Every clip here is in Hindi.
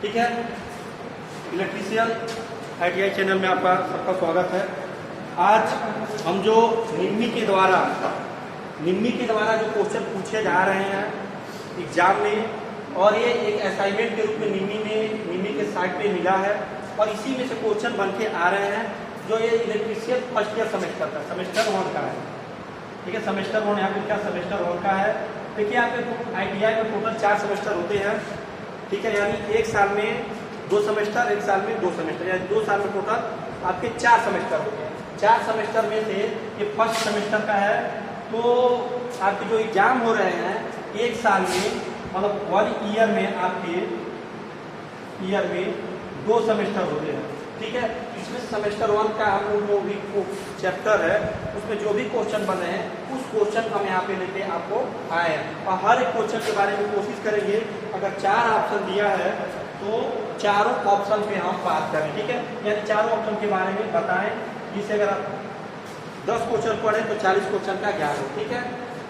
ठीक है, इलेक्ट्रीशियन ITI चैनल में आपका सबका स्वागत है। आज हम जो निम्मी के द्वारा जो क्वेश्चन पूछे जा रहे हैं एग्जाम में, और ये एक असाइनमेंट के रूप में निम्मी के साइट पे मिला है, और इसी में से क्वेश्चन बन के आ रहे हैं जो ये इलेक्ट्रीशियन फर्स्ट ईयर सेमेस्टर 1 का है। ठीक है, सेमेस्टर 1 यहाँ पे क्या सेमेस्टर 1 का है। देखिए यहाँ पे ITI में टोटल 4 सेमेस्टर होते हैं। ठीक है, यानी एक साल में 2 सेमेस्टर, एक साल में 2 सेमेस्टर, यानी 2 साल में टोटल आपके 4 सेमेस्टर होते हैं। 4 सेमेस्टर में से ये फर्स्ट सेमेस्टर का है। तो आपके जो एग्जाम हो रहे हैं एक साल में, मतलब 1 ईयर में आपके ईयर में 2 सेमेस्टर होते हैं। ठीक है, इसमें सेमेस्टर 1 का हम लोग जो भी चैप्टर है उसमें जो भी क्वेश्चन बने हैं उस क्वेश्चन हम यहाँ पे लेके आपको आए हैं, और हर एक क्वेश्चन के बारे में कोशिश करेंगे। अगर 4 ऑप्शन दिया है तो चारों ऑप्शन पे हम बात करें। ठीक है, यानी चारों ऑप्शन के बारे में बताएं, जिससे अगर आप 10 क्वेश्चन पढ़े तो 40 क्वेश्चन का ज्ञान हो। ठीक है,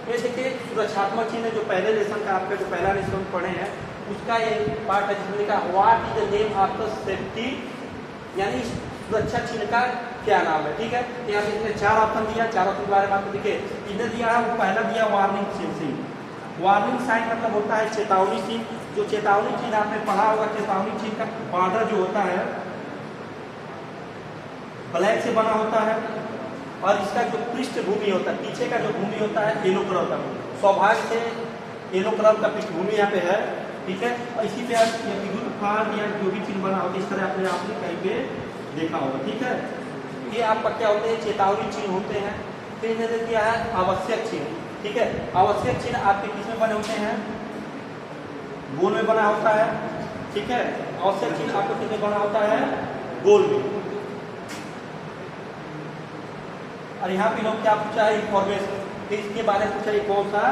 ये देखिए सुरक्षात्मक चिन्ह जो पहले लेसन का आपका जो पहला लेसन पढ़े हैं उसका ये पार्ट है जिसमें लिखा what is the name of the safety, यानी सुरक्षा चिन्ह का क्या नाम है। ठीक है, यहाँ पे 4 ऑप्शन दिया, 4 ऑप्शन के बारे में आपको देखिए इधर दिया है। वो पहला दिया वार्निंग चिन्ह। वार्निंग साइन मतलब होता है चेतावनी चिन्ह। जो चेतावनी चिन्ह आपने पढ़ा होगा, चेतावनी चिन्ह का बॉर्डर जो होता है ब्लैक से बना होता है, और इसका जो पृष्ठभूमि होता है, पीछे का जो भूमि होता है येलो कलर का। सौभाग्य से येलो कलर का पृष्ठभूमि यहाँ पे है। ठीक है, और इसी पे आप या जो भी चिन्ह बना होता है इस तरह आपने कहीं पे देखा होगा। ठीक है, ये आपका क्या होते हैं, चेतावनी चिन्ह होते हैं। फिर इन्होंने दिया है आवश्यक चिन्ह। ठीक है, आवश्यक चिन्ह आपके किस में बने होते हैं, गोल में बना होता है। ठीक है, आवश्यक चिन्ह आपको किस में बना होता है, गोल में। और यहाँ पे लोग क्या पूछा है, इंफॉर्मेशन, इसके बारे में पूछा है कौन सा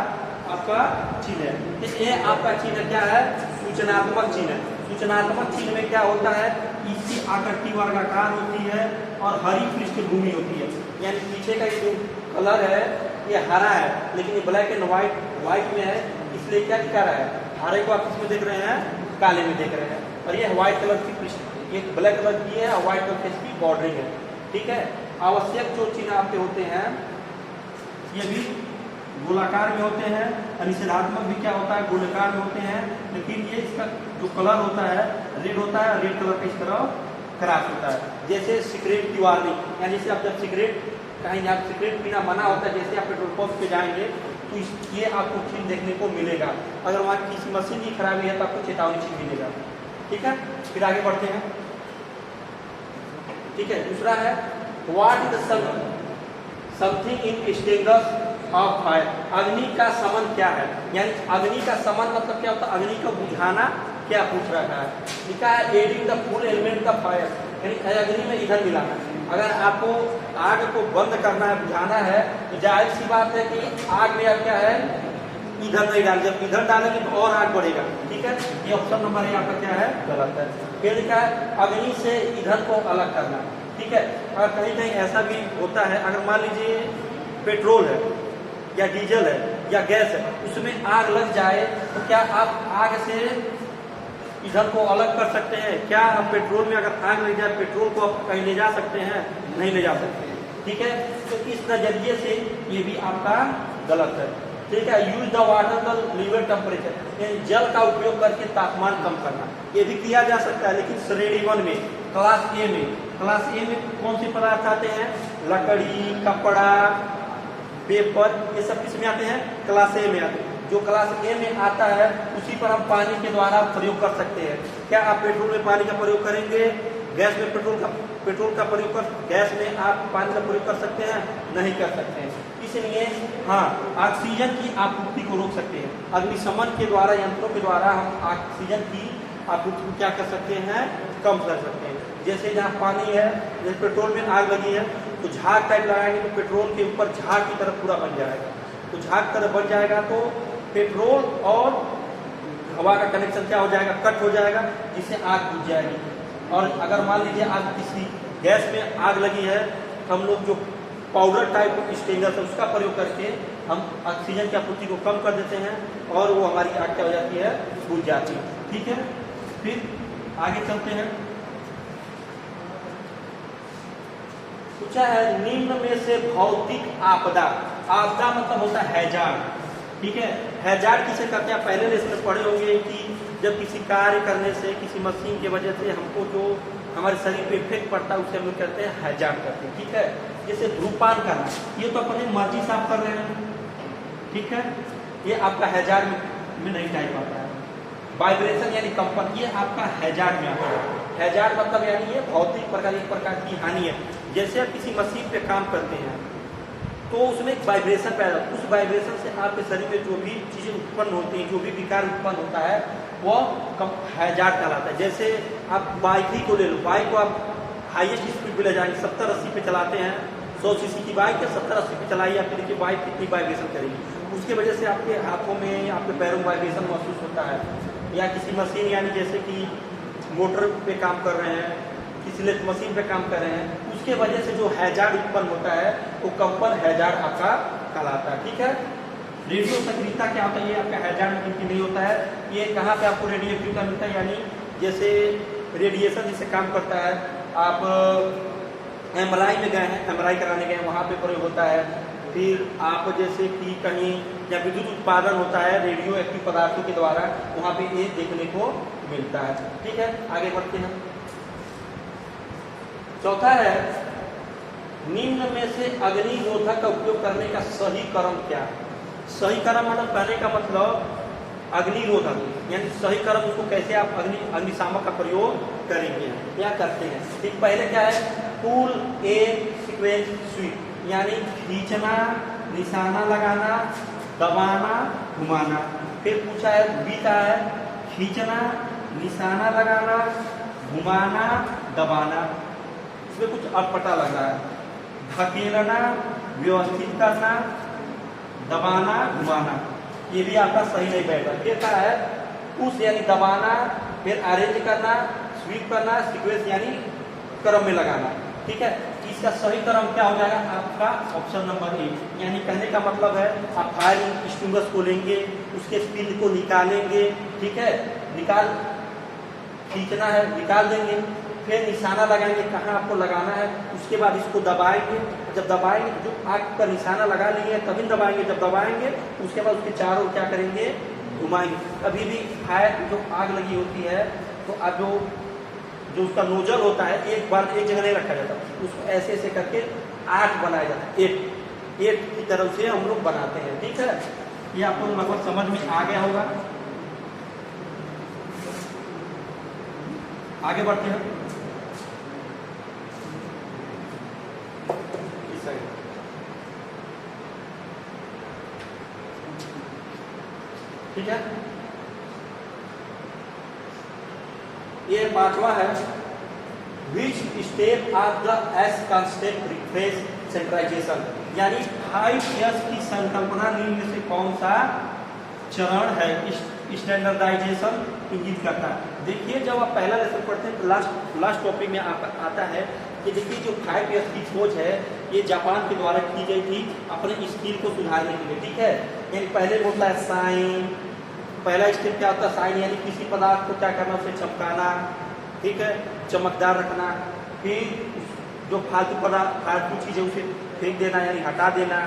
आपका चिन्ह है। तो ये आपका चिन्ह क्या है, सूचनात्मक चिन्ह। सूचनात्मक चिन्ह में क्या होता है, इसकी आकृति वर्गाकार होती है और हरी पृष्ठभूमि होती है। यानी पीछे का जो कलर है ये हरा है, लेकिन ये ब्लैक एंड व्हाइट में है, इसलिए क्या दिखा रहा है, हरे को आप किसमें देख रहे हैं, काले में देख रहे हैं। और ये व्हाइट कलर की पृष्ठ, ये ब्लैक कलर की है और व्हाइट कलर की इसकी बॉर्डरिंग है। ठीक है, आवश्यक जो चिन्ह आपके होते हैं ये भी गोलाकार में होते हैं, निषेधात्मक भी क्या होता है, गोलाकार में होते हैं। लेकिन ये इसका जो कलर होता है रेड होता है, रेड कलर का इस तरह क्रॉस होता है। जैसे सिगरेट की वार्निंग, यानी जैसे आप जब सिगरेट कहीं आप सिगरेट पीना मना होता है, जैसे आप पेट्रोल पंप पे जाएंगे तो ये आपको चिन्ह देखने को मिलेगा। अगर वहाँ किसी मशीन की खराबी है तो आपको चेतावनी चिन्ह मिलेगा। ठीक है, फिर आगे बढ़ते हैं। ठीक है, दूसरा है what is the something in status of fire, अग्नि का समन क्या है। यानी अग्नि का समन मतलब क्या होता है, अग्नि को बुझाना क्या पूछ रखा है। लिखा है adding the full element of fire, यानी अग्नि में ईंधन मिलाना। अगर आपको आग को बंद करना है, बुझाना है, तो जाहिर सी बात है कि आग में क्या है, ईंधन नहीं डाल, जब ईंधन डालेंगे तो और आग बढ़ेगा। ठीक है, ये ऑप्शन नंबर है आपका क्या है, गलत है। फिर लिखा है अग्नि से ईंधन को अलग करना। ठीक है, अगर कहीं कहीं ऐसा भी होता है, अगर मान लीजिए पेट्रोल है या डीजल है या गैस है, उसमें आग लग जाए तो क्या आप आग से ईंधन को अलग कर सकते हैं? क्या आप पेट्रोल में अगर आग लग जाए पेट्रोल को आप कहीं ले जा सकते हैं? नहीं ले जा सकते। ठीक है, तो इस नजरिए से ये भी आपका गलत है। ठीक है, use the water the lever temperature, यानी जल का उपयोग करके तापमान कम करना, ये भी किया जा सकता है। लेकिन श्रेणी 1 में क्लास ए में कौन से पदार्थ आते हैं, लकड़ी, कपड़ा, पेपर, ये सब किस में आते हैं, क्लास ए में आते हैं। जो क्लास ए में आता है उसी पर हम पानी के द्वारा प्रयोग कर सकते हैं। क्या आप पेट्रोल में पानी का प्रयोग करेंगे, गैस में पेट्रोल का प्रयोग कर, गैस में आप पानी का प्रयोग कर सकते हैं? नहीं कर सकते हैं। इसलिए हाँ, ऑक्सीजन की आपूर्ति को रोक सकते हैं। अग्निशमन के द्वारा, यंत्रों के द्वारा हम ऑक्सीजन की आपूर्ति को क्या कर सकते हैं, कम कर सकते हैं। जैसे जहाँ पानी है, जैसे पेट्रोल में आग लगी है तो झाग टाइप लगाएंगे तो पेट्रोल के ऊपर झाग की तरफ पूरा बन जाएगा। तो झाग तरफ बन जाएगा तो पेट्रोल और हवा का कनेक्शन क्या हो जाएगा, कट हो जाएगा, जिससे आग बुझ जाएगी। और अगर मान लीजिए आग किसी गैस में आग लगी है तो हम लोग जो पाउडर टाइप स्टेनर है उसका प्रयोग करके हम ऑक्सीजन की आपूर्ति को कम कर देते हैं और वो हमारी आग क्या हो जाती है, बुझ जाती है। ठीक है, फिर आगे चलते हैं। पूछा है निम्न में से भौतिक आपदा, आपदा मतलब होता है हैजार्ड, ठीक है। हैजार्ड किसे कहते हैं, पहले लेसन में पढ़े होंगे कि जब किसी कार्य करने से, किसी मशीन की वजह से हमको जो हमारे शरीर पे इफेक्ट पड़ता है उसे हम लोग कहते हैं हैजार्ड कहते हैं, ठीक है। जैसे धूमपान करना, ये तो अपनी मर्जी से आप कर रहे हैं, ठीक है, ये आपका हैजार्ड में नहीं टाइप आता है। वाइब्रेशन यानी कंपन, ये आपका हैजार्ड में आता है। हैजार्ड मतलब यानी ये भौतिक प्रकार, एक प्रकार की हानि है। जैसे आप किसी मशीन पे काम करते हैं तो उसमें एक वाइब्रेशन पैदा होता है, उस वाइब्रेशन से आपके शरीर में जो भी चीज़ें उत्पन्न होती हैं, जो भी विकार उत्पन्न होता है वह हैजार्ड कहलाता है। जैसे आप बाइक ही को ले लो, बाइक को आप हाईएस्ट स्पीड पे ले जाएंगे, 70-80 पे चलाते हैं, 100 सीसी की बाइक है, 70-80 पे चलाइए, आपके देखिए बाइक कितनी वाइब्रेशन करेगी, उसकी वजह से आपके हाथों में, आपके पैरों में वाइब्रेशन महसूस होता है। या किसी मशीन यानी जैसे कि मोटर पे काम कर रहे हैं, किसी मशीन पे काम कर रहे हैं, उसके वजह से जो हैजार्ड उत्पन्न होता है वो कंपन हैजार्ड आपका कहलाता है, ठीक है। रेडियो सक्रियता क्या होता है, ये आपका हैजार्ड में नहीं होता है। ये कहाँ पे आपको रेडियोएक्टिविटी मिलता है, यानी जैसे रेडिएशन जैसे काम करता है, आप एमआरआई में गए हैं, एमआरआई कराने गए हैं, वहाँ पे प्रयोग होता है। फिर आप जैसे कि कहीं या विद्युत उत्पादन होता है रेडियो एक्टिव पदार्थों के द्वारा, वहाँ पे ये देखने को मिलता है, ठीक है। आगे बढ़ते हैं। चौथा है निम्न में से अग्निरोधक का उपयोग करने का सही क्रम क्या है। सही क्रम मतलब कहने का मतलब अग्निरोधक यानी सही क्रम, उसको कैसे आप अग्निशामक का प्रयोग करेंगे या करते हैं। ठीक, पहले क्या है, पुल ए सीक्वेंस स्वीप यानी खींचना, निशाना लगाना, दबाना, घुमाना। फिर पूछा है बीता है खींचना, निशाना लगाना, घुमाना, दबाना। इसमें कुछ अटपटा लग रहा है, धकेलना, व्यवस्थित करना, दबाना, घुमाना, ये भी आपका सही नहीं बैठ रहा। फिर क्या है पुश यानी दबाना, फिर अरेंज करना, स्वीप करना, सीक्वेंस यानी क्रम में लगाना, ठीक है। इसका सही क्रम क्या हो जाएगा आपका ऑप्शन नंबर ए, यानी कहने का मतलब है आप फायर एक्सटिंग्विशर को लेंगे, उसके पिन को निकालेंगे, ठीक है, निकाल खींचना है निकाल देंगे, फिर निशाना लगाएंगे कहाँ आपको लगाना है, उसके बाद इसको दबाएंगे, जब दबाएंगे जो आग का निशाना लगा लिए तभी दबाएंगे, जब दबाएंगे उसके बाद उसके चारों क्या करेंगे, घुमाएंगे। कभी भी फायर जो आग लगी होती है तो अब जो उसका नोजल होता है एक बार एक जगह नहीं रखा जाता, उसको ऐसे ऐसे करके 8 बनाया जाता है, 8 की तरफ से हम लोग बनाते हैं, ठीक है। ये आपको लगभग समझ में आ गया होगा। आगे बढ़ते हैं। ठीक है, ये 5वां है which step of the S constant refresh centralisation, यानी 5S की संकल्पना निम्न से कौन सा चरण है स्टैंडर्डाइजेशन इंगित करता है। देखिए जब आप पहला लेसन पढ़ते हैं तो लास्ट टॉपिक में आता है कि देखिए जो 5S की खोज है ये जापान के द्वारा की गई थी अपने स्किल को सुधारने के लिए, ठीक है। यानी पहले होता है साइन, पहला स्टेप क्या होता है साइन यानी किसी पदार्थ को क्या करना, उसे चमकाना, ठीक है, चमकदार रखना। फिर जो फालतू चीज़ है उसे फेंक देना यानी हटा देना।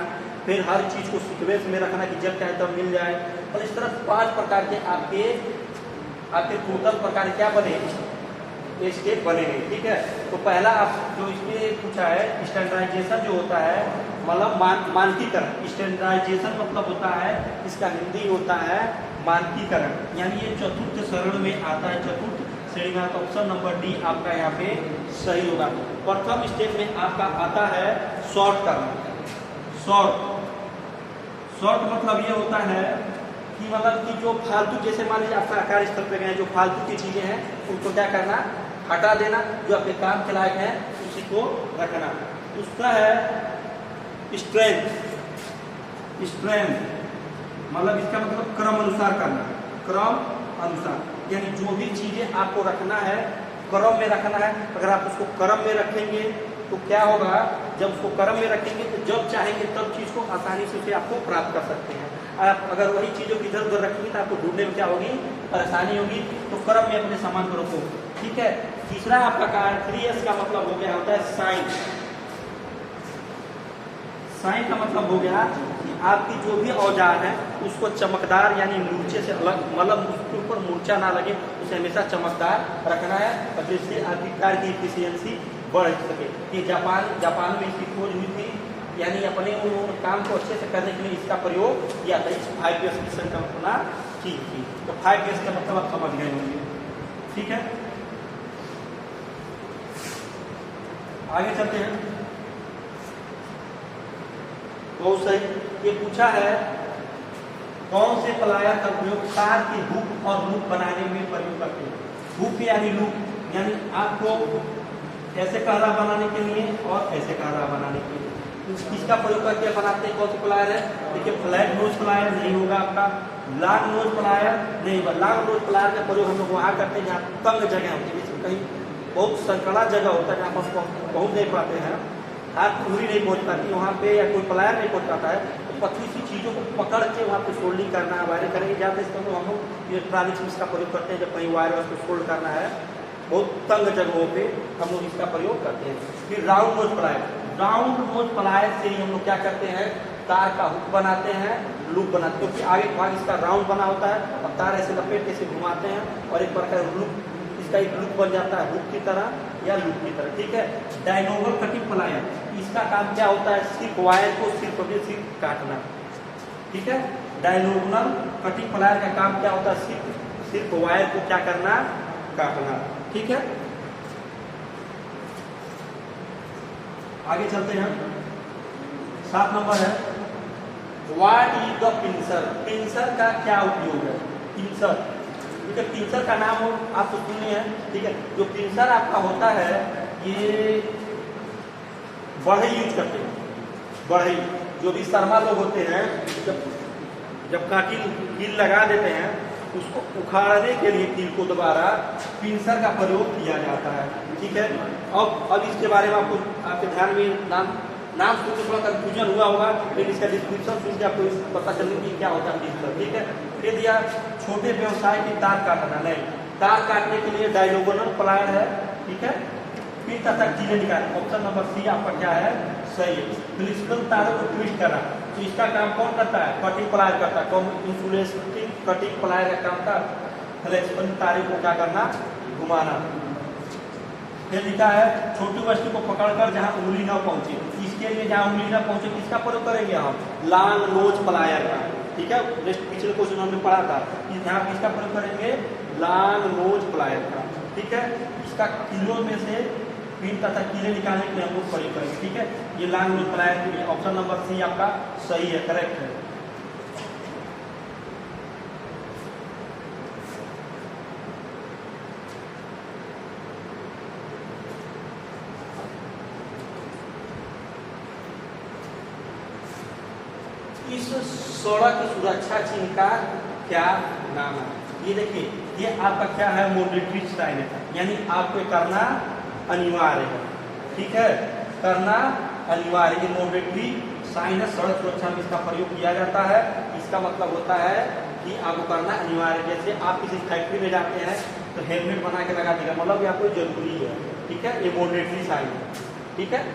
फिर हर चीज़ को सीक्वेंस में रखना कि जब चाहे तब मिल जाए। और इस तरह 5 प्रकार के आपके टोटल प्रकार क्या बने, ये स्टेप बने हैं, ठीक है। तो पहला आप जो इसमें पूछा है स्टैंडर्डाइजेशन जो होता है मतलब मानकीकरण। स्टैंडर्डाइजेशन मतलब होता है, इसका हिंदी होता है मानकीकरण, यानी ये चतुर्थ चरण में आता है, चतुर्थ श्रेणी में आता है। ऑप्शन नंबर डी आपका यहाँ पे सही होगा। प्रथम स्टेप में आपका आता है सॉर्ट करना। सॉर्ट मतलब ये होता है कि मतलब कि जो फालतू, जैसे मान लीजिए आपका आकार स्थल पे गए, जो फालतू की चीज़ें हैं उनको क्या करना, हटा देना, जो आपके काम के लायक है उसी को रखना। उसका है स्ट्रेंथ मतलब इसका मतलब क्रम अनुसार करना, क्रम अनुसार, यानी जो भी चीज़ें आपको रखना है क्रम में रखना है। अगर आप उसको क्रम में रखेंगे तो क्या होगा, जब उसको क्रम में रखेंगे तो जब चाहेंगे तब चीज़ को आसानी से उसे आपको प्राप्त कर सकते हैं। आप अगर वही चीज़ों की इधर उधर रखेंगे तो आपको ढूंढने में क्या होगी, परेशानी होगी तो क्रम में अपने सामान को रखो। ठीक है, तीसरा आपका कार्य 3S का मतलब हो गया होता है साइन। साइन का मतलब हो गया कि आपकी जो भी औजार है उसको चमकदार यानी मूर्छे से अलग, मतलब उसके ऊपर मूर्छा ना लगे, उसे हमेशा चमकदार रखना है और जिससे आपकी कार्य की एफिशिएंसी बढ़ सके। ये जापान में इसकी खोज हुई थी, यानी अपने काम को अच्छे से करने के लिए इसका प्रयोग किया था। इस 5S की संकल्पना की थी। तो 5S का मतलब आप समझ गए होंगे। ठीक है, आगे चलते हैं। बहुत सही, ये पूछा है कौन से प्लायर का प्रयोग कार की हुक और लूप बनाने में प्रयोग करते हैं। हुक यानी लूप, यानी आपको ऐसे कहरा बनाने के लिए और ऐसे कहरा बनाने के लिए इसका प्रयोग करके बनाते हैं। कौन सा प्लायर है? देखिए, फ्लैट नोज प्लायर नहीं होगा आपका, लॉन्ग नोज प्लायर नहीं होगा। लॉन्ग नोज प्लायर का प्रयोग हम लोग वहाँ करते हैं जहाँ तंग जगह होती है, जैसे कहीं बहुत संकड़ा जगह होता है जहाँ पर पहुँच नहीं पाते हैं, हाथ पूरी नहीं पहुँच पाती वहाँ पे, या कोई प्लायर नहीं पहुँच पाता है, तो पतली सी चीज़ों को पकड़ के वहाँ पे सोल्डिंग करना है, वायरिंग करेंगे। ज़्यादा इसका तो हम लोग इलेक्ट्रॉनिक्स में इसका प्रयोग करते हैं, जब कहीं वायर को सोल्ड करना है बहुत तंग जगहों पे हम लोग इसका प्रयोग करते हैं। फिर round knows plier, round knows plier से ही हम लोग क्या करते हैं, तार का हुक बनाते हैं, लूप बनाते हैं, क्योंकि आगे भाग इसका राउंड बना होता है और तार ऐसे लपेट के ऐसे घुमाते हैं और एक प्रकार लूप, इसका एक लूप बन जाता है हुक की तरह या लूप की तरह। ठीक है, डायगोनल कटिंग प्लायर, इसका काम क्या होता है, सिर्फ वायर को सिर्फ काटना। ठीक है, डायगोनल कटिंग प्लायर का काम क्या होता है, सिर्फ वायर को क्या करना, काटना। ठीक है, आगे चलते हैं। 7 नंबर है what is the pincer. Pincer का क्या उपयोग है? पिंसर, ठीक है, पिंसर का नाम हो आप तो सुने हैं। ठीक है, जो पिंसर आपका होता है ये बढ़ई यूज करते हैं। बढ़ई, जो भी शर्मा लोग होते हैं जब काटी कील लगा देते हैं उसको उखाड़ने के लिए कील को दोबारा पिंसर का प्रयोग किया जाता है। ठीक है, अब इसके बारे में आपके ध्यान में नाम सुन के थोड़ा कंफ्यूजन हुआ होगा, लेकिन इसका डिस्क्रिप्शन सुन के आपको पता चलेगा कि क्या होता है पिंसर। ठीक है, फिर दिया छोटे व्यवसाय की तार काटना, नहीं, तार काटने के लिए डायगोनल प्लायर है। ठीक है, फिर तथा कीले निकालना, ऑप्शन नंबर सी आपका क्या है, सही है। फ्लेक्सिबल तारों को ट्विस्ट करना, तो इसका काम कौन करता है, कटिंग प्लायर करता है। कौन इंसुलेटिंग कटिंग प्लायर का काम था फ्लेक्सिबल तारों को क्या करना, घुमाना। फिर लिखा है छोटी वस्तु को पकड़कर जहां उंगली न पहुंचे, इसके लिए जहां उंगली न पहुंचे किसका प्रयोग करेंगे हम, लॉन्ग नोज प्लायर का। ठीक है, पिछले क्वेश्चन हमने पढ़ा था कि यहाँ किसका प्रयोग करेंगे, लॉन्ग नोज प्लायर का। ठीक है, इसका कीलों में से पिन तथा कीले निकालने के लिए हम लोग प्रयोग करेंगे। ठीक है, ये लॉन्ग नोज प्लायर के लिए ऑप्शन नंबर सी आपका सही है, करेक्ट है। इस सड़क सुरक्षा चिन्ह का क्या नाम है? ये देखिए, ये आपका क्या है, मोडेटरी साइन है, यानी आपको करना अनिवार्य है। ठीक है, करना अनिवार्य, ये मोडेटरी साइन है, सड़क सुरक्षा में इसका प्रयोग किया जाता है। इसका मतलब होता है कि आपको करना अनिवार्य। जैसे आप किसी फैक्ट्री में जाते हैं तो हेलमेट बना के लगा देगा, मतलब ये आपको जरूरी है। ठीक है, ये मोडेटरी साइन है। ठीक है,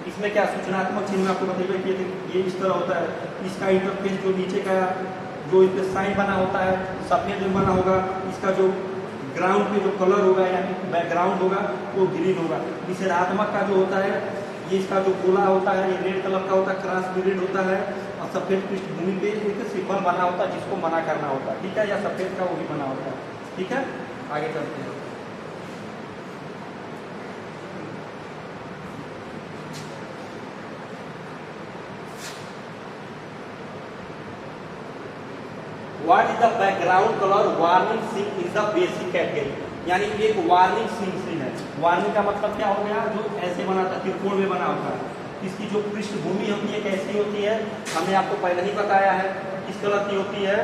इसमें क्या सूचनात्मक चिन्ह आपको बताइए कि ये इस तरह होता है। इसका इंटरफेस जो नीचे का जो इस पर साइन बना होता है सफेद में बना होगा, इसका जो ग्राउंड पे जो कलर होगा यानी बैकग्राउंड होगा वो ग्रीन होगा। निषेधात्मक का जो होता है ये इसका जो गोला होता है ये रेड कलर का होता है, क्रॉस पीरियड होता है और सफेद पृष्ठभूमि पे एक सिंबल बना होता है जिसको मना करना होता है। ठीक है, या सफेद का वो भी बना होता है। ठीक है, आगे चलते हैं। What is the background color warning sign is the basic category, यानी एक वार्निंग सिग्न है। वार्निंग का मतलब क्या हो गया, जो ऐसे बना था त्रिकोण में बना होता है। इसकी जो पृष्ठभूमि होती है कैसी होती है, हमने आपको पहले ही बताया है किस कलर की होती है,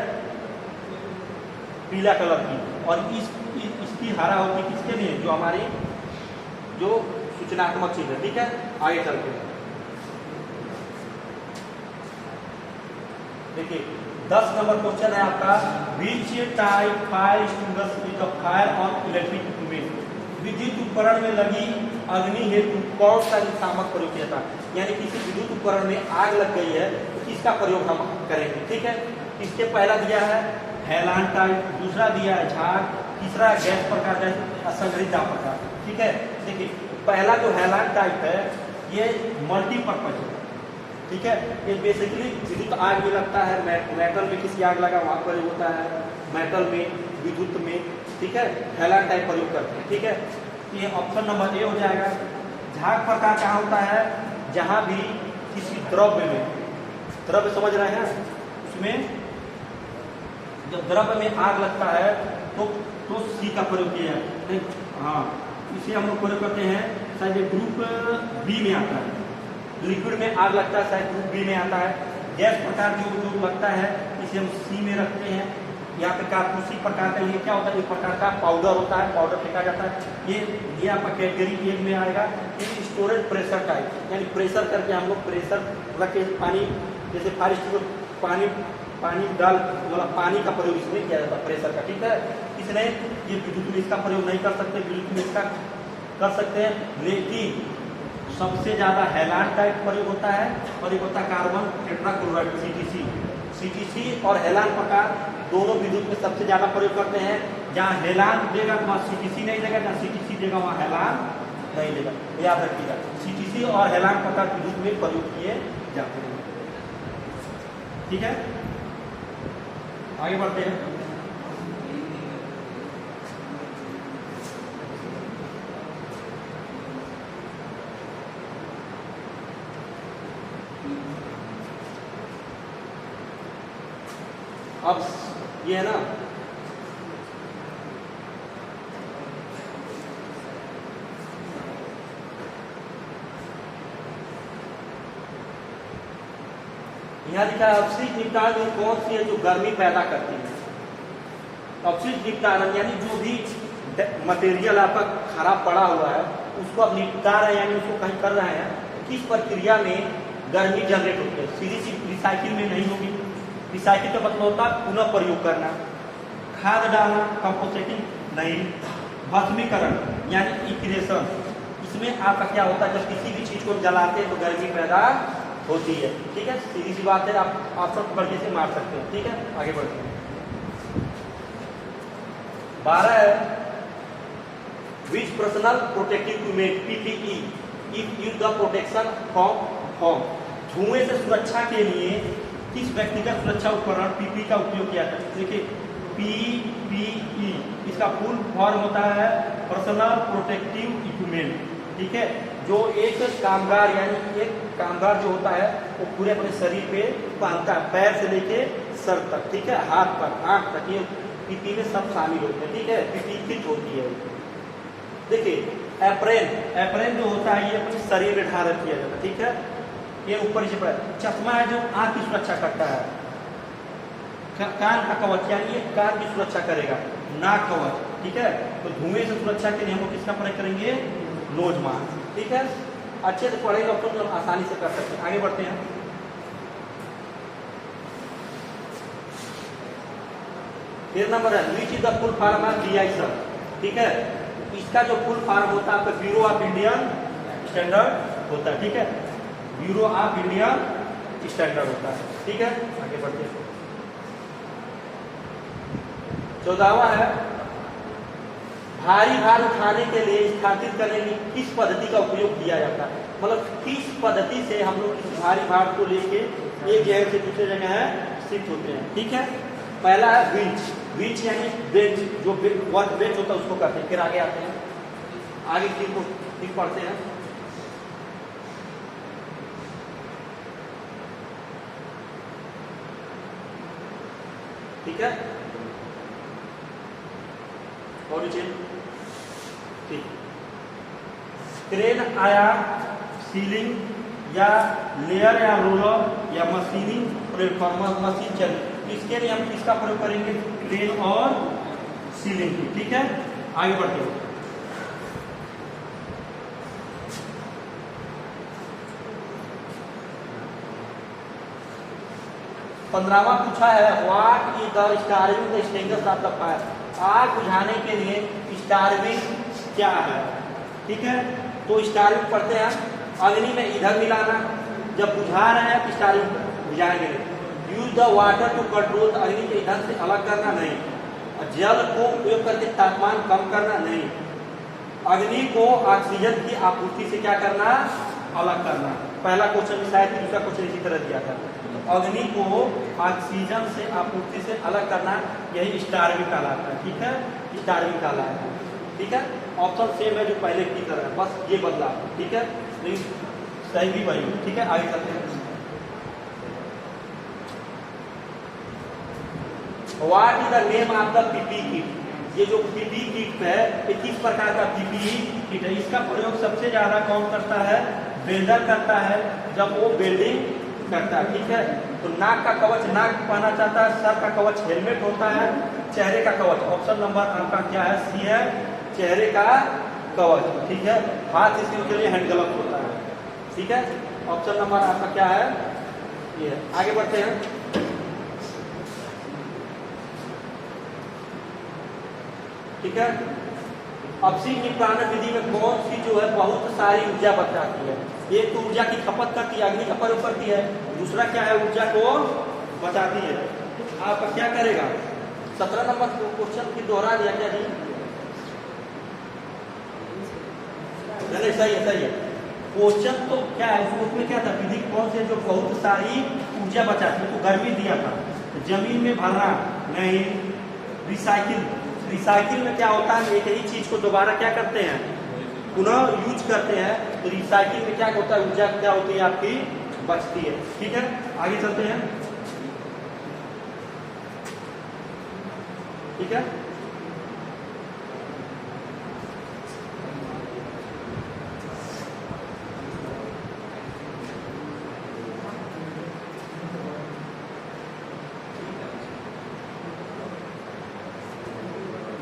पीला कलर की। और इसकी हरा होती है किसके लिए, जो हमारी जो सूचनात्मक चीज है। ठीक है, आगे चलते हैं। देखिए 10 नंबर क्वेश्चन है आपका, which type fire extinguisher the fire on electric equipment, विद्युत उपकरण में लगी अग्नि हेतु कौन सा निशामक प्रयोग किया था। यानी किसी विद्युत उपकरण में आग लग गई है तो किसका प्रयोग हम करेंगे। ठीक है, इसके पहला दिया है हेलान टाइप, दूसरा दिया है झाग, तीसरा गैस प्रकार जैसे असंगठित दाब प्रकार। ठीक है, देखिए पहला जो हेलान टाइप है ये मल्टीपर्पज है। ठीक है, ये बेसिकली विद्युत आग में लगता है, मेटल में किसी आग लगा वहाँ प्रयोग होता है, मेटल में, विद्युत में। ठीक है, हेलान टाइप प्रयोग करते हैं। ठीक है, ये ऑप्शन नंबर ए हो जाएगा। झाग प्रकार कहाँ होता है, जहाँ भी किसी द्रव्य में, द्रव्य समझ रहे हैं, उसमें जब द्रव्य में आग लगता है तो सी का प्रयोग किया है। हाँ, इसे हम लोग प्रयोग करते हैं, शायद ये ग्रुप बी में आता है। लिक्विड में आग लगता है शायद ग्रुप बी में आता है। गैस प्रकार जो लगता है इसे हम सी में रखते हैं। यहाँ पे कारतूसी प्रकार का ये क्या होता है, एक प्रकार का पाउडर होता है, पाउडर फेंका जाता है। ये आपका कैटेगरी एक में आएगा। ये स्टोरेज प्रेशर टाइप, यानी प्रेशर करके हम लोग प्रेशर रख के पानी, जैसे फायर पानी डाल, मतलब पानी का प्रयोग इसमें किया जाता है प्रेशर का। ठीक है, इसलिए ये विद्युत में इसका प्रयोग नहीं कर सकते, विद्युत में इसका कर सकते हैं। लेकिन सबसे ज़्यादा हेलान टाइप प्रयोग होता है और एक होता है कार्बन टेट्राक्लोराइड सीटीसी और हेलान प्रकार दोनों विद्युत में सबसे ज़्यादा प्रयोग करते हैं। जहाँ हेलान देगा वहाँ सीटीसी नहीं देगा, जहाँ सीटीसी देगा वहाँ हेलान नहीं देगा, याद रखिएगा। सीटीसी और हेलान प्रकार विद्युत में प्रयोग किए जाते हैं। ठीक है, आगे बढ़ते हैं। अब ये है ना, यहाँ लिखा है अपशिष्ट निपटारण कौन सी है जो गर्मी पैदा करती है। अपशिष्ट निपटारण यानी जो भी मटेरियल आपका खराब पड़ा हुआ है उसको आप निपटा रहे हैं, यानी उसको कहीं कर रहे हैं, किस प्रक्रिया में गर्मी जनरेट होती है। सीधी सी रिसाइकिल में नहीं होगी। रिसाइकिल का मतलब होता है पुनः प्रयोग करना, खाद डालना, कंपोस्टिंग नहीं, भस्मीकरण यानी इक्रेशन। इसमें आपका क्या होता है, जब किसी भी चीज को जलाते हैं तो गर्मी पैदा होती है। ठीक है, सीधी सी बात है, आप सब बढ़िया से मार सकते हैं। ठीक है, आगे बढ़ते हैं। 12 है, which personal protective equipment PPE if use the protection from, धुएं से सुरक्षा के लिए किस व्यक्तिगत सुरक्षा उपकरण पीपी का उपयोग किया जाता है। देखिए पीपीई इसका फुल फॉर्म होता है पर्सनल प्रोटेक्टिव इक्विपमेंट। ठीक है, जो एक कामगार यानी एक कामगार जो होता है वो पूरे अपने शरीर पे पहनता है, पैर से लेके सर तक। ठीक है, हाथ पर, आंख तक, ये पीपी में सब शामिल होते हैं। ठीक है, पीपी किट होती है। देखिए एप्रेन जो होता है ये अपने शरीर में धारण किया जाता है। ठीक है, ये ऊपर से पड़ा। चश्मा है जो आंख की सुरक्षा करता है। कान का कवच यानी ये कान की सुरक्षा करेगा, नाक कवच। ठीक है, तो धुएं से सुरक्षा के लिए हम लोग किसका प्रयोग करेंगे, नोज मास्क। ठीक है, अच्छे से पढ़ेगा तो आसानी से कर सकते हैं। आगे बढ़ते हैं। फिर नंबर है, which is the full form of BI sir. ठीक है, इसका जो फुल फॉर्म होता है आपका ब्यूरो ऑफ इंडियन स्टैंडर्ड होता है। ठीक है, ब्यूरो ऑफ इंडियन स्टैंडर्ड होता है। ठीक है, आगे बढ़ते हैं। 14वां है, भारी भार उठाने के लिए स्थापित करने की किस पद्धति का उपयोग किया जाता है। मतलब किस पद्धति से हम लोग इस भारी भार को लेके एक जगह से दूसरे जगह है शिफ्ट होते हैं। ठीक है, पहला है विंच यानी बेंच, जो वर्क बेंच होता है उसको करते हैं। फिर आगे आते हैं, आगे ठीक पढ़ते हैं। ठीक है, और ठीक, क्रेन आया सीलिंग या लेयर या रोलर या मशीनिंग प्लेटफॉर्म मशीन चल, इसके लिए हम किसका प्रयोग करेंगे, क्रेन और सीलिंग की। ठीक है, आगे बढ़ते हैं। 15वां पूछा है what is the starving the extinguisher of the fire, आग बुझाने के लिए स्टार्विंग क्या है। ठीक है, तो स्टार्विंग पढ़ते हैं अग्नि में इधर मिलाना, जब बुझा रहे हैं तो स्टार्विंग बुझाएंगे नहीं। Use the water to control, अग्नि के ईंधन से अलग करना नहीं। जल को उपयोग करके तापमान कम करना नहीं। अग्नि को ऑक्सीजन की आपूर्ति से क्या करना, अलग करना। पहला क्वेश्चन शायद दूसरा क्वेश्चन इसी तरह दिया था। तो अग्नि को ऑक्सीजन से आपूर्ति से अलग करना, यही स्टार्विंग कहलाता है। ठीक है, स्टार्विंग कहलाता है। ठीक है, ऑप्शन सेम है जो पहले की तरह, बस ये बदला। ठीक है, सही भी वही। ठीक है, आगे चलते हैं। What is the name of the PP kit, ये जो पीपी किट है ये किस प्रकार का पीपी किट है। इसका प्रयोग सबसे ज्यादा कौन करता है, वेल्डर करता है जब वो वेल्डिंग करता है। ठीक है, तो नाक का कवच नाक पहनना चाहता है, सर का कवच हेलमेट होता है, चेहरे का कवच ऑप्शन नंबर आपका क्या है, सी है, चेहरे का कवच। ठीक है, हाथ इसके के लिए हैंड ग्लव्स होता है। ठीक है, ऑप्शन नंबर आपका क्या है, ये। आगे बढ़ते हैं। ठीक है, अपशिष्ट निपटान विधि में कौन सी जो है बहुत सारी ऊर्जा बचाती है। एक तो ऊर्जा की खपत करती है, अग्नि का प्रयोग करती है, दूसरा क्या है, ऊर्जा को बचाती है। आपका क्या करेगा, 17 नंबर क्वेश्चन की दोहरा दिया क्या जी, नहीं सही है, सही है। क्वेश्चन तो क्या है, उसमें क्या था, विधि कौन से जो बहुत सारी ऊर्जा बचाती है, तो गर्मी दिया था, जमीन में भरना नहीं, रिसाइकिल, रिसाइकिल में क्या होता है, एक ही चीज को दोबारा क्या करते हैं, पुनः यूज करते हैं, तो रिसाइकिल में क्या होता है, ऊर्जा क्या होती है आपकी, बचती है। ठीक है, आगे चलते हैं। ठीक है,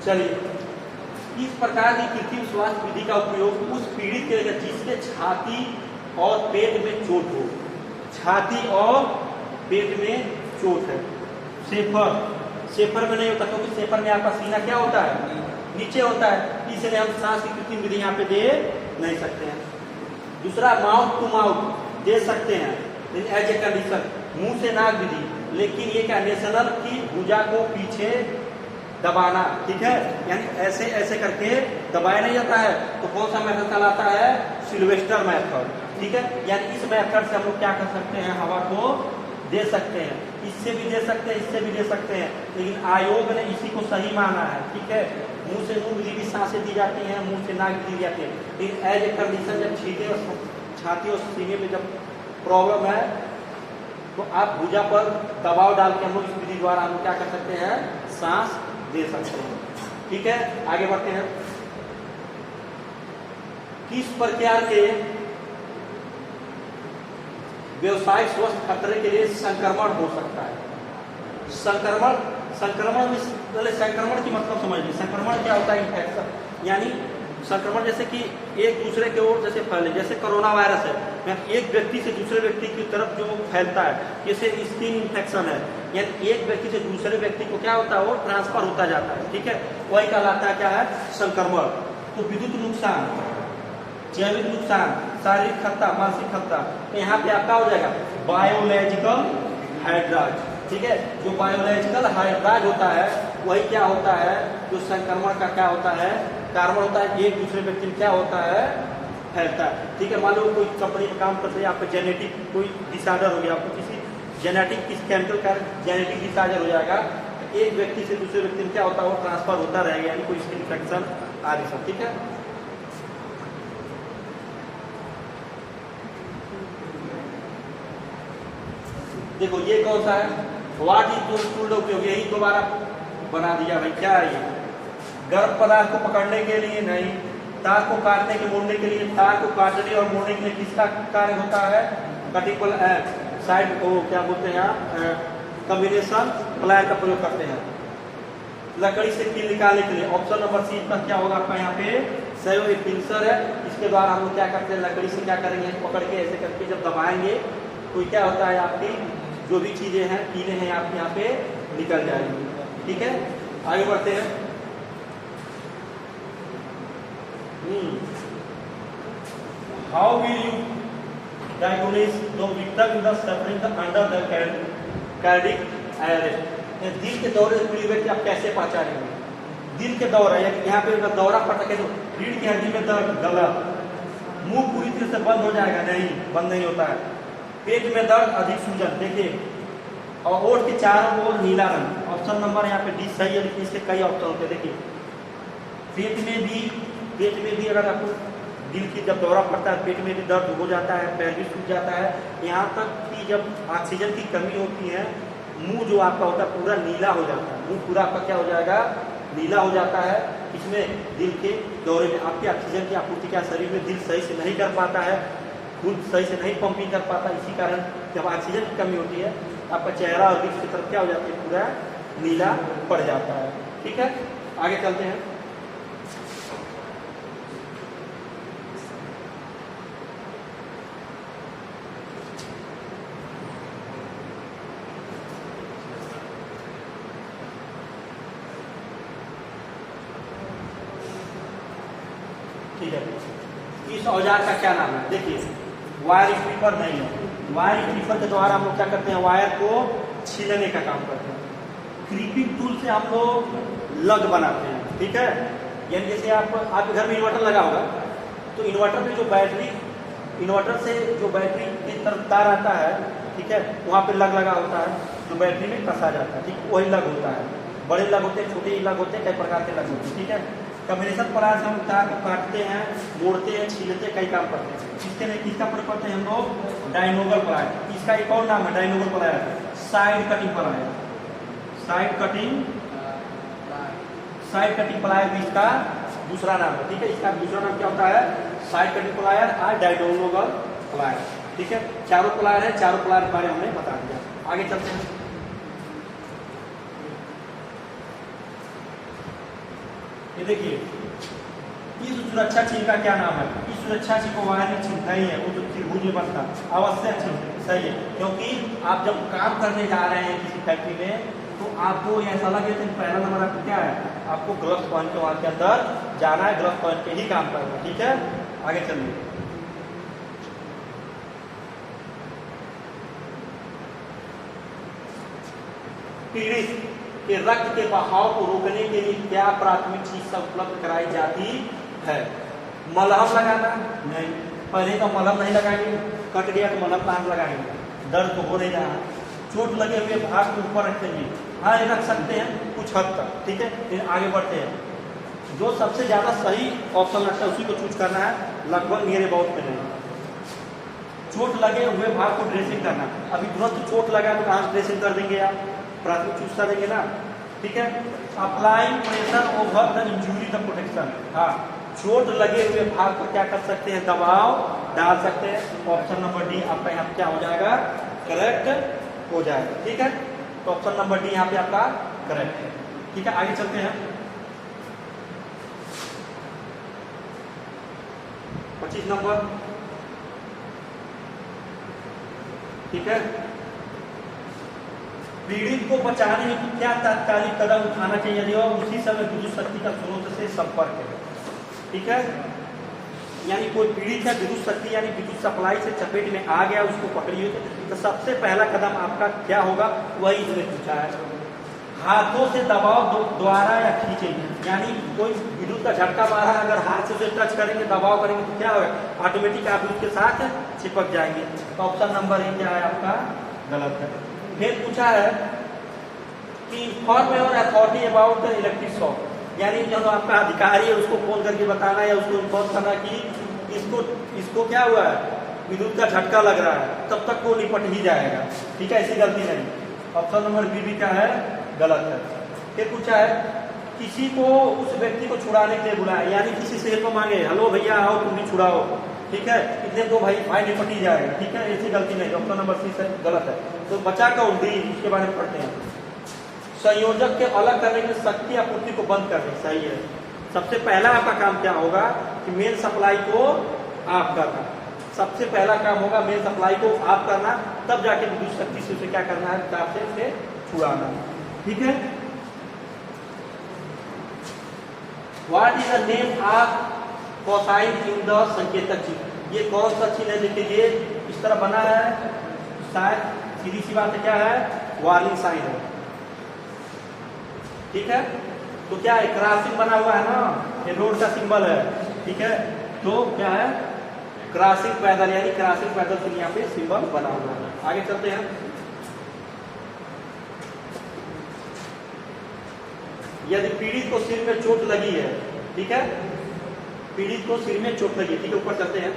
चलिए, इस प्रकार की कृत्रिम श्वास विधि का उपयोग उस पीड़ित के जिसके छाती और पेट में चोट हो, छाती और पेट में चोट है। सेफर, सेफर में नहीं होता क्योंकि सेफर में आपका सीना क्या होता है, नीचे होता है, इसलिए हम सांस की कृत्रिम विधि यहाँ पे दे नहीं सकते हैं। दूसरा माउथ टू माउथ दे सकते हैं एज ए कंडीशन, मुंह से नाक विधि, लेकिन ये क्या, नेशनल की भुजा को पीछे दबाना। ठीक है, यानी ऐसे ऐसे करके दबाया नहीं जाता है, तो कौन सा मेथड कहलाता है, सिल्वेस्टर मेथड। ठीक है, यानी इस मेथड से हम लोग क्या कर सकते हैं, हवा को दे सकते हैं, इससे भी दे सकते हैं, इससे भी दे सकते हैं, लेकिन आयोग ने इसी को सही माना है। ठीक है, मुंह से मुंह विधि भी सांसें दी जाती हैं, मुंह से नाक दी जाती है, लेकिन एज ए कंडीशन जब छींके और छाती और सीने में जब प्रॉब्लम है तो आप भुजा पर दबाव डाल के हम लोग इस विधि द्वारा हम क्या कर सकते हैं, सांस दे सकते हैं। ठीक है, आगे बढ़ते हैं। किस प्रकार के व्यवसायिक स्वास्थ्य खतरे के लिए संक्रमण हो सकता है। संक्रमण, संक्रमण में पहले संक्रमण की मतलब समझिए, संक्रमण क्या होता है, इन्फेक्शन, यानी संक्रमण जैसे कि एक दूसरे के ओर जैसे फैले, जैसे कोरोना वायरस है, एक व्यक्ति से दूसरे व्यक्ति की तरफ जो फैलता है, जैसे स्किन इन्फेक्शन है, यानी एक व्यक्ति से दूसरे व्यक्ति को क्या होता है, वो ट्रांसफर होता जाता है। ठीक है, वही कहलाता है क्या है, संक्रमण। तो विद्युत नुकसान, जैविक नुकसान, शारीरिक खतरा, मानसिक खतरा, तो यहाँ पे आपका हो जाएगा बायोलॉजिकल हाइड्राज। ठीक है, जो बायोलॉजिकल हाइड्राज होता है वही क्या होता है, जो संक्रमण का क्या होता है, कारण होता है, एक दूसरे व्यक्ति में क्या होता है, फैलता है। ठीक है, मान लो कोई कंपनी में काम करते हैं, आपका जेनेटिक कोई डिसऑर्डर हो गया, आपको किसी जेनेटिक किस केमिकल का जेनेटिक डिसऑर्डर हो जाएगा, तो एक व्यक्ति से दूसरे व्यक्ति में क्या होता है, वो ट्रांसफर होता रहेगा, यानी कोई इसकी इन्फेक्शन आदि सब। ठीक है, देखो ये कौन सा है, व्हाट इज टूल उपयोग, यही दोबारा बना दिया भाई, क्या है ये, गर्म पदार्थ को पकड़ने के लिए नहीं, तार को काटने के मोड़ने के लिए, तार को काटने और मोड़ने के लिए किसका कार्य होता है, कटिंग साइड को क्या बोलते हैं यहाँ, कॉम्बिनेशन प्लायर का प्रयोग करते हैं। लकड़ी से कील निकालने के लिए ऑप्शन नंबर सी का क्या होगा आपका यहाँ पे, सही, एक पिंसर है, इसके द्वारा हम लोग क्या करते हैं, लकड़ी से क्या करेंगे, पकड़ के ऐसे करके जब दबाएंगे तो क्या होता है, आपकी जो भी चीजें हैं कीलें हैं आपके यहाँ पे निकल जाएंगी। ठीक है, आगे बढ़ते हैं। How will you diagnose the victim in the suffering the under the cardiac arrest? दिल के दौरे से पीड़ित व्यक्ति आप कैसे पहचानेंगे? दिल के दौरा यानी यहाँ पे अगर दौरा पड़ता है तो रीढ़ की हड्डी में दर्द, गला, मुंह पूरी तरह से बंद हो जाएगा? नहीं, बंद नहीं होता है। पेट में दर्द, अधिक सूजन, देखिए, और ओठ के चारों ओर नीला रंग। ऑप्शन नंबर यहाँ पे डी सही है, लेकिन इसके कई ऑप्शन होते हैं। देखिए, पेट में भी अगर आपको दिल की जब दौरा पड़ता है, पेट में भी दर्द हो जाता है, पैर भी सूज जाता है। यहाँ तक कि जब ऑक्सीजन की कमी होती है, मुंह जो आपका होता है पूरा नीला हो जाता है। मुंह पूरा आपका क्या हो जाएगा? नीला हो जाता है। इसमें दिल के दौरे में आपकी ऑक्सीजन की आपूर्ति क्या शरीर में दिल सही से नहीं कर पाता है, खून सही से नहीं पंपिंग कर पाता। इसी कारण जब ऑक्सीजन की कमी होती है, आपका चेहरा और दिल की तरफ क्या हो जाता है? पूरा नीला पड़ जाता है। ठीक है, आगे चलते हैं। ठीक है, इस औजार का क्या नाम है? देखिए, वायर स्ट्रिपर नहीं है। वायर स्ट्रिपर के द्वारा हम लोग क्या करते हैं? वायर को छीलने का काम करते हैं। क्रीपिंग टूल से हम लोग लग बनाते हैं। ठीक है, यानी जैसे आपके घर में इन्वर्टर लगा होगा, तो इन्वर्टर में जो बैटरी, इन्वर्टर से जो बैटरी की तरफ तार आता है, ठीक है, वहाँ पे लग लगा होता है जो बैटरी में कसा जाता है। ठीक, वही लग होता है। बड़े लग होते हैं, छोटे लग होते हैं, कई प्रकार के लग होते हैं। ठीक है, कम्बिनेशन प्लायर से हम तार को काटते हैं, मोड़ते हैं, छीलते हैं, कई काम करते हैं। किसका प्रयोग करते हैं हम लोग? Diagonal plier. इसका एक और नाम है diagonal plier, side cutting plier. Side cutting plier भी इसका दूसरा नाम है। ठीक है, इसका दूसरा नाम क्या होता है? साइड कटिंग प्लायर और डायनोगल प्लायर। ठीक है, चारों प्लायर है, चारों प्लायर के बारे में हमने बता दिया। आगे चलते हैं। ये देखिए, इस सुरक्षा चिन्ह का क्या नाम है? इस सुरक्षा चिन्ह को वायर में चिन्ह नहीं है, वो तो त्रिभुज में बनता। आवश्यक चिन्ह सही है, क्योंकि आप जब काम करने जा रहे हैं किसी फैक्ट्री में, तो आपको ऐसा लगे तो पहला नंबर आपको क्या है? आपको ग्लव्स पहन के वहां के अंदर जाना है, ग्लव्स पहन के ही काम करना है। ठीक है, आगे चलिए। पीड़ित के रक्त के बहाव को रोकने के लिए क्या प्राथमिक चिकित्सा उपलब्ध कराई जाती है? मलहम लगाना? नहीं, पहले तो मलहम नहीं लगाएंगे, कट गया तो मलहम कहाँ लगाएंगे? दर्द तो हो नहीं रहा। चोट लगे हुए भाग को ऊपर रखेंगे? हाँ, ये रख सकते हैं कुछ हद तक। ठीक है, फिर आगे बढ़ते हैं। जो सबसे ज्यादा सही ऑप्शन लगता है उसी को चूज करना है, लगभग मेरे बहुत में नहीं। चोट लगे हुए भाग को ड्रेसिंग करना। अभी तुरंत चोट लगा तो कहाँ ड्रेसिंग कर देंगे आप? प्राथमिक चिकित्सा देंगे ना। ठीक है, applying pressure over the injury the protection. हाँ, चोट लगे हुए भाग पर क्या कर सकते हैं? दबाव डाल सकते हैं। ऑप्शन नंबर डी आपका यहाँ क्या हो जाएगा? करेक्ट हो जाएगा। ठीक है, तो ऑप्शन नंबर डी यहाँ पे आपका करेक्ट है। ठीक है, आगे चलते हैं। 25 नंबर। ठीक है, पीड़ित को बचाने हेतु क्या तात्कालिक कदम उठाना चाहिए यदि उसी समय विद्युत शक्ति का स्रोत से संपर्क है? ठीक है, यानी कोई पीड़ित है, विद्युत शक्ति यानी विद्युत सप्लाई से चपेट में आ गया, उसको पकड़ी हुई, तो सबसे पहला कदम आपका क्या होगा? वही इसमें पूछा है। हाथों से दबाव द्वारा या खींचेंगे, यानी कोई विद्युत का झटका मारा, अगर हाथ से उसे टच करेंगे, दबाव करेंगे तो क्या होगा? ऑटोमेटिक आप उसके साथ चिपक जाएंगे। तो ऑप्शन नंबर ए क्या है आपका? गलत है। फिर पूछा है कि inform your authority about the electric shock, यानी जो आपका अधिकारी है उसको फोन करके बताना या उसको इन्फॉर्म करना कि इसको क्या हुआ है? विद्युत का झटका लग रहा है, तब तक वो निपट ही जाएगा। ठीक है, ऐसी गलती नहीं। ऑप्शन नंबर बी भी क्या है? गलत है। फिर पूछा है किसी को उस व्यक्ति को छुड़ाने के लिए बुलाया, यानी किसी से हेल्प मांगे, हेलो भैया आओ तुम भी छुड़ाओ। ठीक है, इतने तो भाई निपट ही जाएगा। ठीक है, ऐसी गलती नहीं। ऑप्शन नंबर सी से गलत है। तो बचा कौन? डी, उसके बारे में पढ़ते हैं। संयोजक के अलग करने की शक्ति आपूर्ति को बंद करनी। सही है। सबसे पहला आपका काम क्या होगा कि मेन सप्लाई को आप करना। सबसे पहला काम होगा मेन सप्लाई को ऑफ करना, तब जाके विद्युत शक्ति से उसे क्या करना है, तार से उसे छुड़ाना। ठीक है। What is the name of cosine in the संकेतक चिन्ह? ये कौन सा चिन्ह है? देखिए ये इस तरह बना है, शायद सीधी सी बात है, क्या है, वार्निंग साइन है। ठीक है। तो क्या है, क्रॉसिंग बना हुआ है ना, ये रोड का सिंबल है। ठीक है। तो क्या है, क्रॉसिंग पैदल, यानी क्रॉसिंग पैदल के लिए यहाँ पे सिंबल बना हुआ है। आगे चलते हैं। यदि पीड़ित को सिर में चोट लगी है, ठीक है, पीड़ित को सिर में चोट लगी, ठीक है, ऊपर चलते हैं।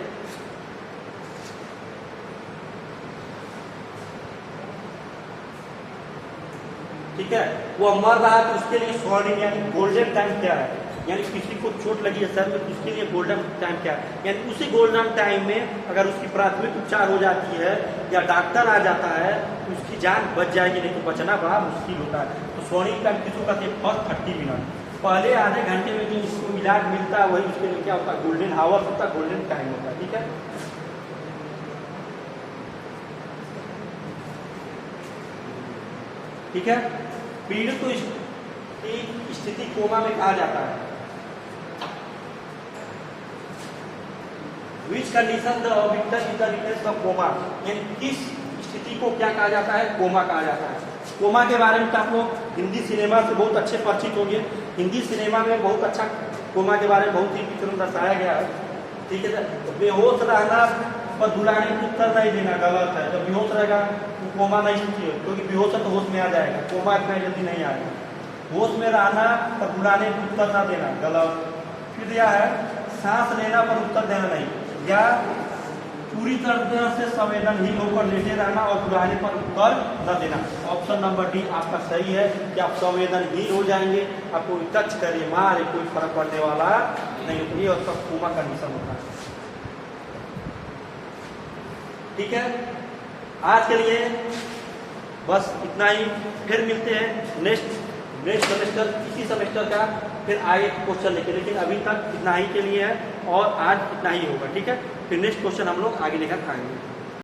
ठीक है, वो मर रहा है तो उसके लिए स्वर्णिम यानी गोल्डन टाइम क्या है, यानी किसी को चोट लगी है सर में तो उसके लिए गोल्डन टाइम क्या है, यानी उसी गोल्डन टाइम में अगर उसकी प्राथमिक उपचार हो जाती है या डॉक्टर आ जाता है तो उसकी जान बच जाएगी, नहीं तो बचना बड़ा मुश्किल होता है। तो स्वर्णिम टाइम किसको कहते हैं, फर्स्ट 30 मिनट, पहले आधे घंटे में जो उसको इलाज मिलता है वही उसके लिए क्या होता है, गोल्डन हावर्स होता है, गोल्डन टाइम होता है। ठीक है। ठीक है। पीड़ित को की स्थिति कोमा में कहा जाता है। Which condition the victor in the details of coma, यानी किस स्थिति को क्या कहा जाता है, कोमा कहा जाता है। कोमा के बारे में तो आप लोग हिंदी सिनेमा से बहुत अच्छे परिचित होंगे। हिंदी सिनेमा में बहुत अच्छा कोमा के बारे में बहुत ही पिक्चर में दर्शाया गया है। ठीक है। बेहोश रहना पर दुलाने को उत्तर नहीं देना गलत है। जब बेहोश रहेगा तो कोमा नहीं चाहिए, क्योंकि बेहोश है तो होश में आ जाएगा, कोमा इतना जल्दी नहीं आएगा। होश में रहना पर बुलाने को उत्तर ना देना गलत। फिर दिया है सांस लेना पर उत्तर देना नहीं, या पूरी तरह से संवेदनहीन होकर लेटे रहना और बुलाने पर उत्तर न देना। ऑप्शन नंबर डी आपका सही है कि आप संवेदनहीन हो जाएंगे, आप कोई टच करे मारे कोई फर्क पड़ने वाला नहीं, तो ये उसका कोमा कंडीशन होता है। ठीक है। आज के लिए बस इतना ही, फिर मिलते हैं नेक्स्ट सेमेस्टर, इसी सेमेस्टर का फिर आगे क्वेश्चन लेके, लेकिन अभी तक इतना ही के लिए है और आज इतना ही होगा। ठीक है। फिर नेक्स्ट क्वेश्चन हम लोग आगे लेकर आएंगे।